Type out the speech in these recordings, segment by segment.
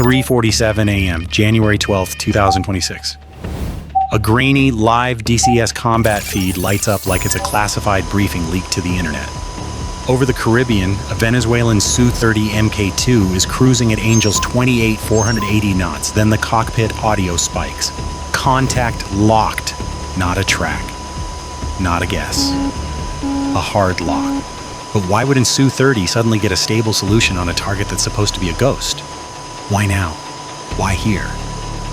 3:47 a.m., January 12, 2026. A grainy, live DCS combat feed lights up like it's a classified briefing leaked to the internet. Over the Caribbean, a Venezuelan Su-30MK2 is cruising at Angels 28, 480 knots. Then the cockpit audio spikes. Contact locked. Not a track. Not a guess. A hard lock. But why would Su-30 suddenly get a stable solution on a target that's supposed to be a ghost? Why now? Why here?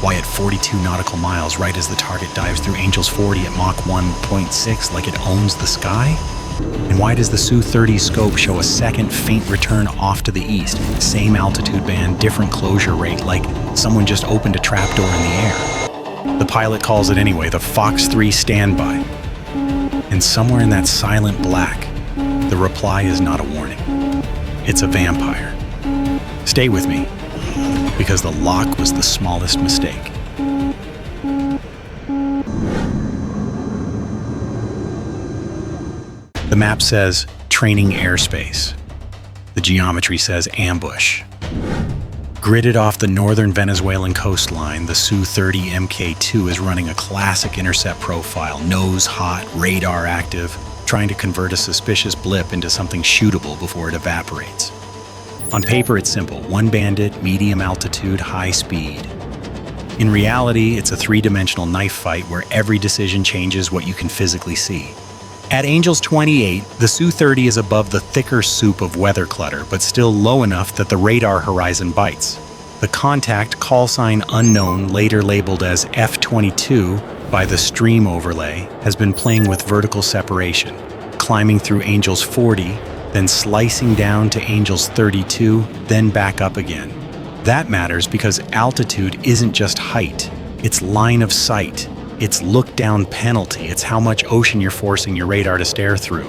Why at 42 nautical miles, right as the target dives through Angels 40 at Mach 1.6 like it owns the sky? And why does the Su-30 scope show a second faint return off to the east? Same altitude band, different closure rate, like someone just opened a trapdoor in the air. The pilot calls it anyway, the Fox 3 standby. And somewhere in that silent black, the reply is not a warning. It's a vampire. Stay with me, because the lock was the smallest mistake. The map says training airspace. The geometry says ambush. Gridded off the northern Venezuelan coastline, the Su-30MK2 is running a classic intercept profile, nose hot, radar active, trying to convert a suspicious blip into something shootable before it evaporates. On paper, it's simple: one bandit, medium altitude, high speed. In reality, it's a three-dimensional knife fight where every decision changes what you can physically see. At Angels 28, the Su-30 is above the thicker soup of weather clutter, but still low enough that the radar horizon bites. The contact, call sign unknown, later labeled as F-22 by the stream overlay, has been playing with vertical separation, climbing through Angels 40, then slicing down to Angels 32, then back up again. That matters because altitude isn't just height, it's line of sight. It's look-down penalty. It's how much ocean you're forcing your radar to stare through.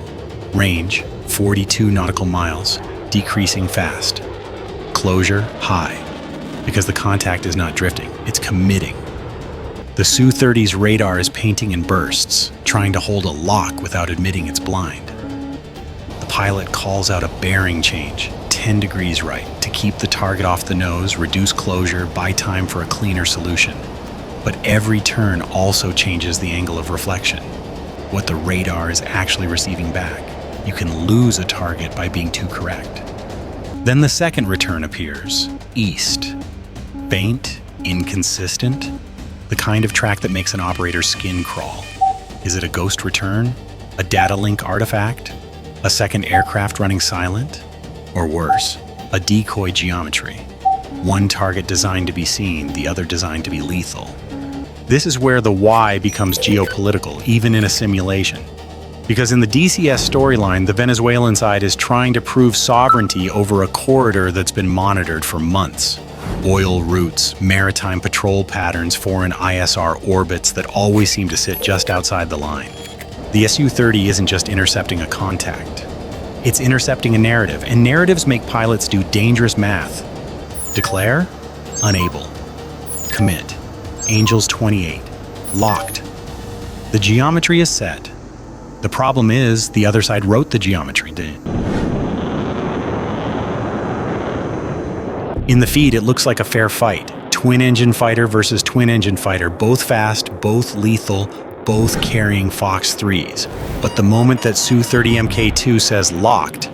Range, 42 nautical miles, decreasing fast. Closure, high, because the contact is not drifting, it's committing. The Su-30's radar is painting in bursts, trying to hold a lock without admitting it's blind. The pilot calls out a bearing change, 10 degrees right, to keep the target off the nose, reduce closure, buy time for a cleaner solution. But every turn also changes the angle of reflection, what the radar is actually receiving back. You can lose a target by being too correct. Then the second return appears, east. Faint, inconsistent, the kind of track that makes an operator's skin crawl. Is it a ghost return? A data link artifact? A second aircraft running silent? Or worse, a decoy geometry? One target designed to be seen, the other designed to be lethal. This is where the why becomes geopolitical, even in a simulation. Because in the DCS storyline, the Venezuelan side is trying to prove sovereignty over a corridor that's been monitored for months. Oil routes, maritime patrol patterns, foreign ISR orbits that always seem to sit just outside the line. The Su-30 isn't just intercepting a contact. It's intercepting a narrative, and narratives make pilots do dangerous math. Declare? Unable. Commit. Angels 28. Locked. The geometry is set. The problem is, the other side wrote the geometry, didn't it? In the feed, it looks like a fair fight. Twin-engine fighter versus twin-engine fighter, both fast, both lethal, both carrying Fox 3s. But the moment that Su-30MK2 says locked,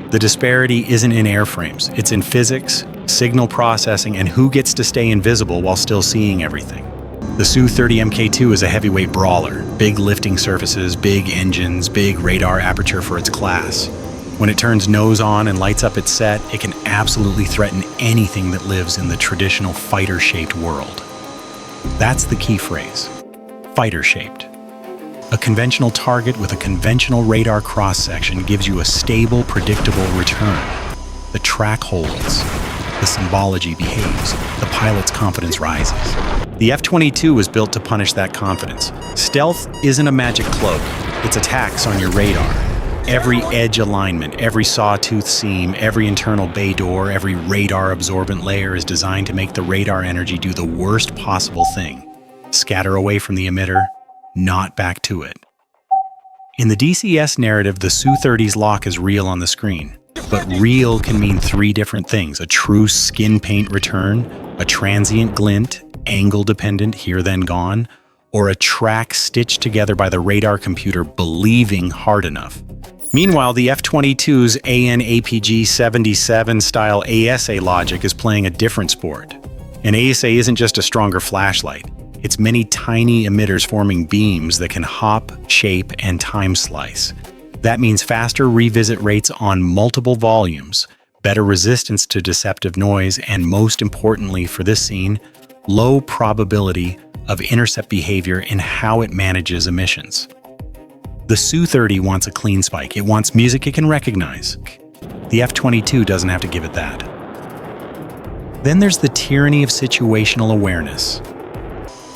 the disparity isn't in airframes, it's in physics, signal processing, and who gets to stay invisible while still seeing everything. The Su-30MK2 is a heavyweight brawler, big lifting surfaces, big engines, big radar aperture for its class. When it turns nose on and lights up its set, it can absolutely threaten anything that lives in the traditional fighter-shaped world. That's the key phrase, fighter-shaped. A conventional target with a conventional radar cross-section gives you a stable, predictable return. The track holds. The symbology behaves. The pilot's confidence rises. The F-22 was built to punish that confidence. Stealth isn't a magic cloak. It's attacks on your radar. Every edge alignment, every sawtooth seam, every internal bay door, every radar-absorbent layer is designed to make the radar energy do the worst possible thing. Scatter away from the emitter, not back to it. In the DCS narrative, the Su-30's lock is real on the screen. But real can mean three different things: a true skin paint return, a transient glint, angle-dependent, here then gone, or a track stitched together by the radar computer believing hard enough. Meanwhile, the F-22's AN/APG-77 style ASA logic is playing a different sport. An ASA isn't just a stronger flashlight. It's many tiny emitters forming beams that can hop, shape, and time slice. That means faster revisit rates on multiple volumes, better resistance to deceptive noise, and most importantly for this scene, low probability of intercept behavior in how it manages emissions. The Su-30 wants a clean spike. It wants music it can recognize. The F-22 doesn't have to give it that. Then there's the tyranny of situational awareness.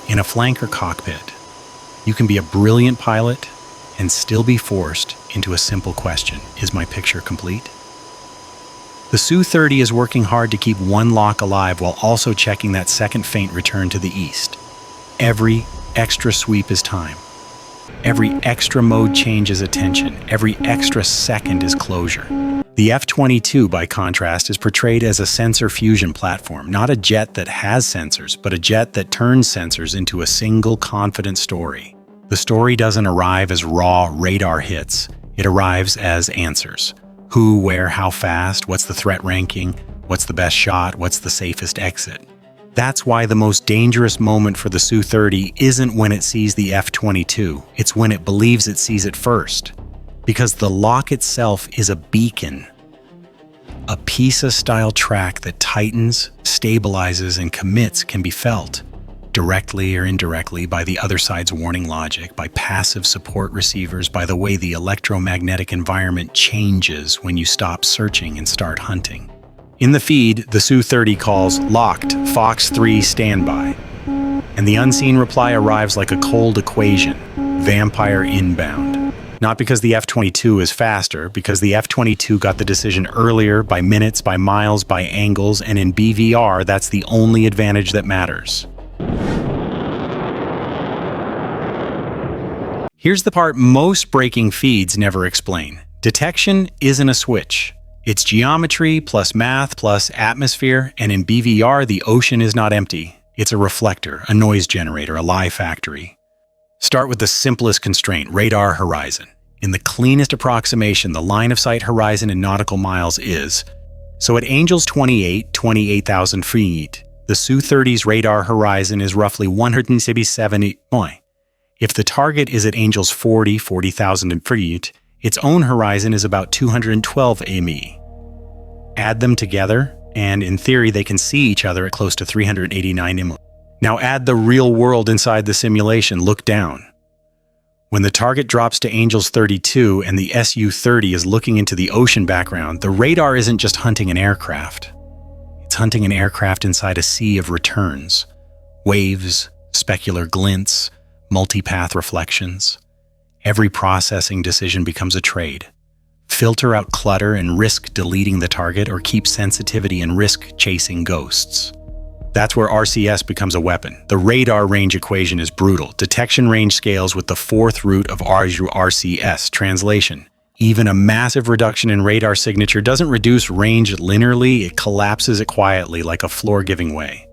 In a flanker cockpit, you can be a brilliant pilot and still be forced into a simple question: is my picture complete? The Su-30 is working hard to keep one lock alive while also checking that second faint return to the east. Every extra sweep is time. Every extra mode change is attention. Every extra second is closure. The F-22, by contrast, is portrayed as a sensor fusion platform, not a jet that has sensors, but a jet that turns sensors into a single confident story. The story doesn't arrive as raw radar hits. It arrives as answers. Who, where, how fast, what's the threat ranking, what's the best shot, what's the safest exit. That's why the most dangerous moment for the Su-30 isn't when it sees the F-22, it's when it believes it sees it first. Because the lock itself is a beacon. A PISA-style track that tightens, stabilizes, and commits can be felt, directly or indirectly, by the other side's warning logic, by passive support receivers, by the way the electromagnetic environment changes when you stop searching and start hunting. In the feed, the Su-30 calls "Locked, Fox 3 standby," and the unseen reply arrives like a cold equation: Vampire inbound. Not because the F-22 is faster, because the F-22 got the decision earlier, by minutes, by miles, by angles, and in BVR, that's the only advantage that matters. Here's the part most breaking feeds never explain. Detection isn't a switch. It's geometry plus math plus atmosphere, and in BVR, the ocean is not empty. It's a reflector, a noise generator, a lie factory. Start with the simplest constraint: radar horizon. In the cleanest approximation, the line of sight horizon in nautical miles is, so at Angels 28,000 feet, the Su-30's radar horizon is roughly 177 miles. If the target is at Angels 40,000 feet, its own horizon is about 212 mi. Add them together, and in theory they can see each other at close to 389 mi. Now add the real world inside the simulation. Look down. When the target drops to Angels 32 and the Su-30 is looking into the ocean background, the radar isn't just hunting an aircraft. It's hunting an aircraft inside a sea of returns. Waves, specular glints, multipath reflections. Every processing decision becomes a trade. Filter out clutter and risk deleting the target, or keep sensitivity and risk chasing ghosts. That's where RCS becomes a weapon. The radar range equation is brutal. Detection range scales with the fourth root of RCS. Translation: even a massive reduction in radar signature doesn't reduce range linearly, it collapses it quietly like a floor giving way.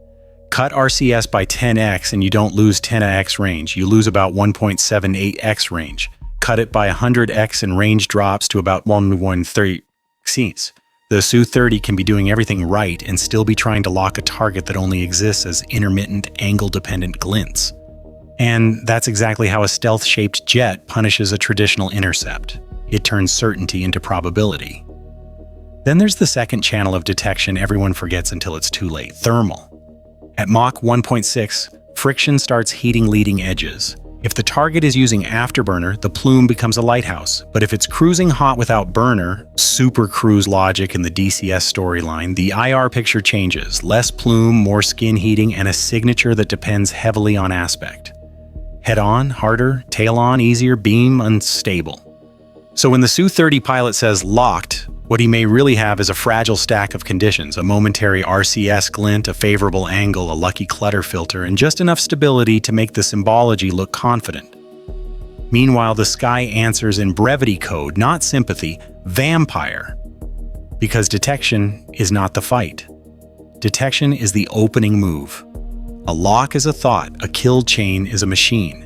Cut RCS by 10x and you don't lose 10x range, you lose about 1.78x range. Cut it by 100x and range drops to about 1.13x. The Su-30 can be doing everything right and still be trying to lock a target that only exists as intermittent, angle-dependent glints. And that's exactly how a stealth-shaped jet punishes a traditional intercept. It turns certainty into probability. Then there's the second channel of detection everyone forgets until it's too late: thermal. At Mach 1.6, friction starts heating leading edges. If the target is using afterburner, the plume becomes a lighthouse. But if it's cruising hot without burner, super cruise logic in the DCS storyline, the IR picture changes. Less plume, more skin heating, and a signature that depends heavily on aspect. Head on, harder; tail on, easier; beam, unstable. So when the Su-30 pilot says "locked," what he may really have is a fragile stack of conditions: a momentary RCS glint, a favorable angle, a lucky clutter filter, and just enough stability to make the symbology look confident. Meanwhile, the sky answers in brevity code, not sympathy: vampire. Because detection is not the fight. Detection is the opening move. A lock is a thought, a kill chain is a machine.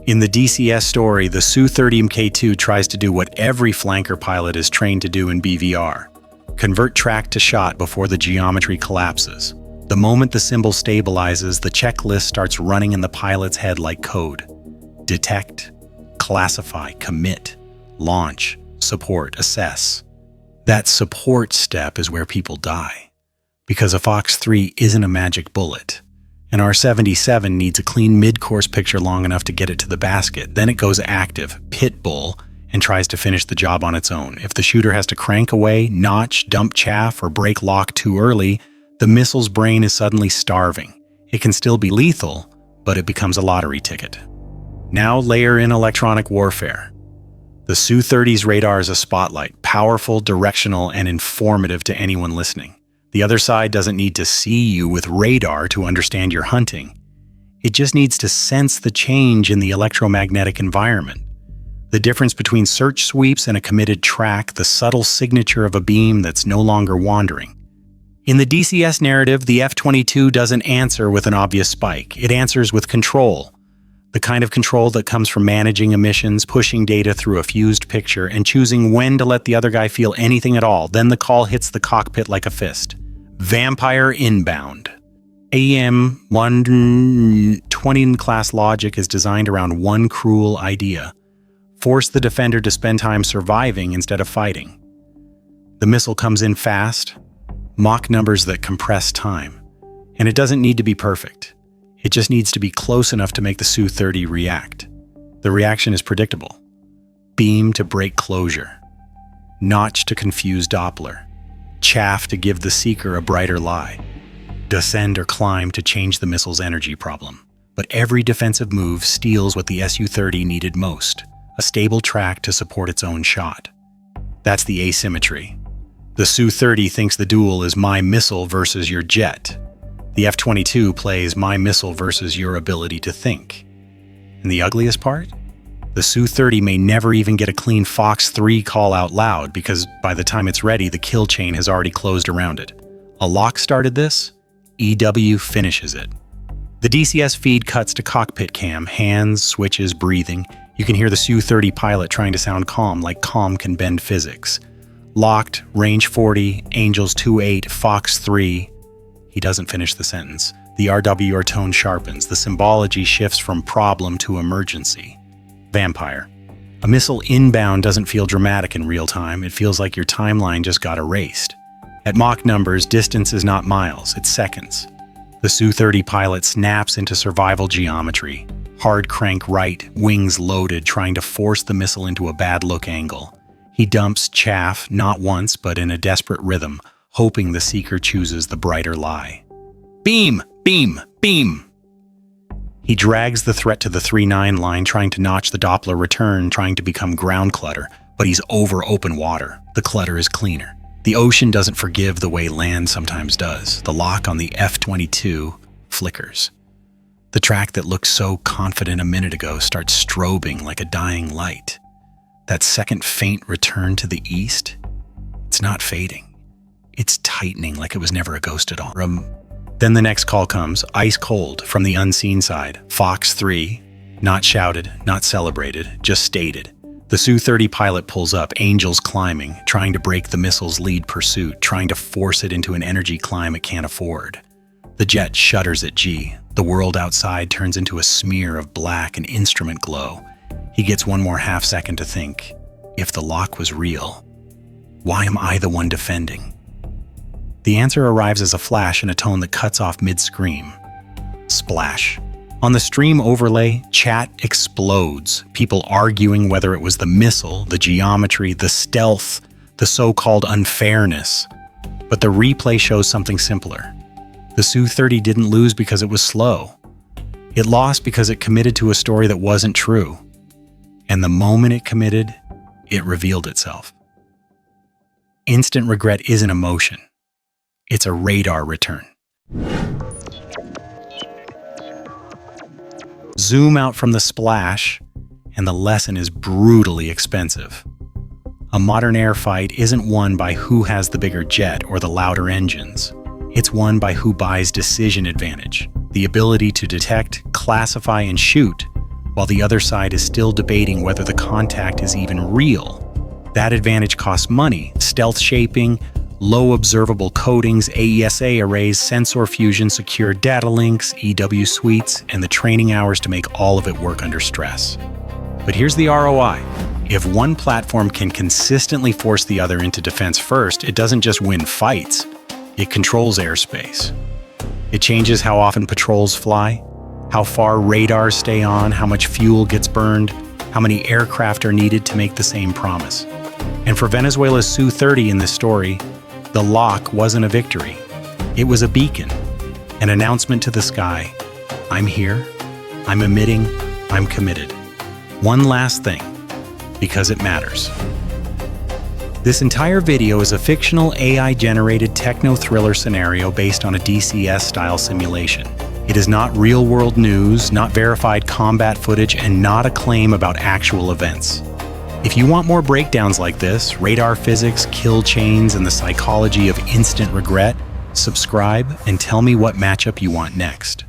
In the DCS story, the Su-30MK2 tries to do what every flanker pilot is trained to do in BVR. Convert track to shot before the geometry collapses. The moment the symbol stabilizes, the checklist starts running in the pilot's head like code. Detect, classify, commit, launch, support, assess. That support step is where people die. Because a Fox 3 isn't a magic bullet. An R-77 needs a clean mid-course picture long enough to get it to the basket. Then it goes active, pit bull, and tries to finish the job on its own. If the shooter has to crank away, notch, dump chaff, or break lock too early, the missile's brain is suddenly starving. It can still be lethal, but it becomes a lottery ticket. Now layer in electronic warfare. The Su-30's radar is a spotlight, powerful, directional, and informative to anyone listening. The other side doesn't need to see you with radar to understand your hunting. It just needs to sense the change in the electromagnetic environment. The difference between search sweeps and a committed track, the subtle signature of a beam that's no longer wandering. In the DCS narrative, the F-22 doesn't answer with an obvious spike. It answers with control. The kind of control that comes from managing emissions, pushing data through a fused picture, and choosing when to let the other guy feel anything at all. Then the call hits the cockpit like a fist. Vampire inbound. AM-120 class logic is designed around one cruel idea. Force the defender to spend time surviving instead of fighting. The missile comes in fast, Mach numbers that compress time. And it doesn't need to be perfect. It just needs to be close enough to make the Su-30 react. The reaction is predictable. Beam to break closure. Notch to confuse Doppler. Chaff to give the seeker a brighter lie. Descend or climb to change the missile's energy problem. But every defensive move steals what the Su-30 needed most, a stable track to support its own shot. That's the asymmetry. The Su-30 thinks the duel is my missile versus your jet. The F-22 plays my missile versus your ability to think. And the ugliest part? The Su-30 may never even get a clean Fox 3 call out loud because by the time it's ready, the kill chain has already closed around it. A lock started this, EW finishes it. The DCS feed cuts to cockpit cam, hands, switches, breathing. You can hear the Su-30 pilot trying to sound calm, like calm can bend physics. Locked, range 40, Angels 2-8, Fox 3. He doesn't finish the sentence. The RWR tone sharpens. The symbology shifts from problem to emergency. Vampire. A missile inbound doesn't feel dramatic in real time. It feels like your timeline just got erased. At Mach numbers, distance is not miles, it's seconds. The Su-30 pilot snaps into survival geometry. Hard crank right, wings loaded, trying to force the missile into a bad look angle. He dumps chaff, not once, but in a desperate rhythm, hoping the seeker chooses the brighter lie. Beam! Beam! Beam! He drags the threat to the 3-9 line, trying to notch the Doppler return, trying to become ground clutter, but he's over open water. The clutter is cleaner. The ocean doesn't forgive the way land sometimes does. The lock on the F-22 flickers. The track that looked so confident a minute ago starts strobing like a dying light. That second faint return to the east, it's not fading. It's tightening like it was never a ghost at all. Then the next call comes, ice cold, from the unseen side. Fox 3, not shouted, not celebrated, just stated. The Su-30 pilot pulls up, Angels climbing, trying to break the missile's lead pursuit, trying to force it into an energy climb it can't afford. The jet shudders at G. The world outside turns into a smear of black and instrument glow. He gets one more half second to think. If the lock was real, why am I the one defending? The answer arrives as a flash in a tone that cuts off mid-scream. Splash. On the stream overlay, chat explodes. People arguing whether it was the missile, the geometry, the stealth, the so-called unfairness. But the replay shows something simpler. The Su-30 didn't lose because it was slow. It lost because it committed to a story that wasn't true. And the moment it committed, it revealed itself. Instant regret isn't emotion. It's a radar return. Zoom out from the splash, and the lesson is brutally expensive. A modern air fight isn't won by who has the bigger jet or the louder engines. It's won by who buys decision advantage, the ability to detect, classify, and shoot, while the other side is still debating whether the contact is even real. That advantage costs money: stealth shaping, low observable coatings, AESA arrays, sensor fusion, secure data links, EW suites, and the training hours to make all of it work under stress. But here's the ROI. If one platform can consistently force the other into defense first, it doesn't just win fights, it controls airspace. It changes how often patrols fly, how far radars stay on, how much fuel gets burned, how many aircraft are needed to make the same promise. And for Venezuela's Su-30 in this story, the lock wasn't a victory. It was a beacon, an announcement to the sky. I'm here, I'm emitting, I'm committed. One last thing, because it matters. This entire video is a fictional AI-generated techno-thriller scenario based on a DCS-style simulation. It is not real-world news, not verified combat footage, and not a claim about actual events. If you want more breakdowns like this, radar physics, kill chains, and the psychology of instant regret, subscribe and tell me what matchup you want next.